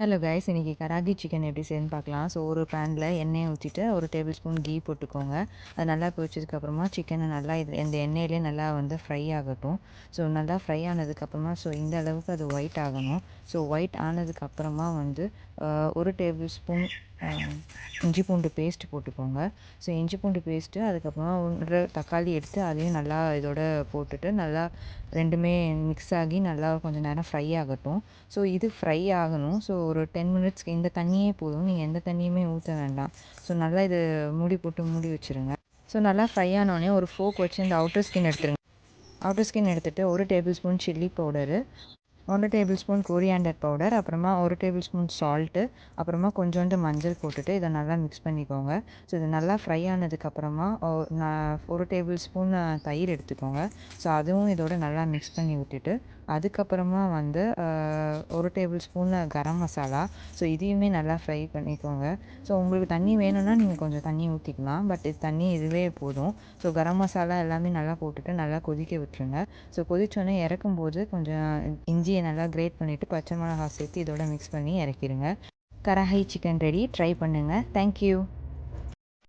Hello guys, இன்றைக்கி karahi chicken எப்படி செய்யணும்னு பார்க்கலாம். ஸோ ஒரு பேனில் எண்ணெயை ஊற்றிட்டு ஒரு டேபிள் ஸ்பூன் கீ போட்டுக்கோங்க. அது நல்லா பொரிச்சதுக்கப்புறமா சிக்கனை நல்லா இந்த எண்ணெயிலே நல்லா ஃப்ரை ஆகட்டும். ஸோ நல்லா ஃப்ரை ஆனதுக்கப்புறமா இந்த அளவுக்கு அது ஒயிட் ஆகணும். ஸோ ஒயிட் ஆனதுக்கப்புறமா ஒரு டேபிள் ஸ்பூன் இஞ்சி பூண்டு பேஸ்ட் போட்டுக்கோங்க. ஸோ இஞ்சி பூண்டு பேஸ்ட்டு, அதுக்கப்புறமா ஒரு தக்காளி எடுத்து அதையும் நல்லா இதோட போட்டுட்டு நல்லா ரெண்டுமே மிக்ஸ் ஆகி நல்லா கொஞ்சம் நேரம் ஃப்ரை ஆகட்டும். ஸோ இது ஃப்ரை ஆகணும். ஸோ ஒரு 10 மினிட்ஸ்க்கு இந்த தண்ணியே போதும், நீங்கள் எந்த தண்ணியுமே ஊற்ற வேண்டாம். ஸோ நல்லா இது மூடி போட்டு மூடி வச்சுருங்க. ஸோ நல்லா ஃப்ரை ஆனோடனே ஒரு ஃபோர்க் வச்சு இந்த அவுட்டர் ஸ்கின் எடுத்துருங்க. அவுட்டர் ஸ்கின் எடுத்துகிட்டு ஒரு table spoon chilli powder, 1 table spoon coriander powder, அப்புறமா 1 டேபிள் ஸ்பூன் சால்ட்டு, அப்புறமா கொஞ்சோண்டு மஞ்சள் போட்டுட்டு இதை நல்லா மிக்ஸ் பண்ணிக்கோங்க. ஸோ இது நல்லா ஃப்ரை ஆனதுக்கப்புறமா நான் 1 டேபிள் ஸ்பூன் தயிர் எடுத்துக்கோங்க. ஸோ அதுவும் இதோட நல்லா மிக்ஸ் பண்ணி விட்டுட்டு அதுக்கப்புறமா 1 table spoon garam masala. So இதையுமே நல்லா ஃப்ரை பண்ணிக்கோங்க. ஸோ உங்களுக்கு தண்ணி வேணும்னா நீங்கள் கொஞ்சம் தண்ணி ஊற்றிக்கலாம், பட் இதுவே போதும். ஸோ கரம் மசாலா எல்லாமே நல்லா போட்டுட்டு நல்லா கொதிக்க விட்டுருங்க. ஸோ கொதிச்சோடனே இறக்கும்போது கொஞ்சம் இஞ்சியை நல்லா கிரேட் பண்ணிவிட்டு பச்சை மிளகாய் சேர்த்து இதோட மிக்ஸ் பண்ணி இறக்கிடுங்க. Karahi chicken ready. ட்ரை பண்ணுங்கள். தேங்க்யூ.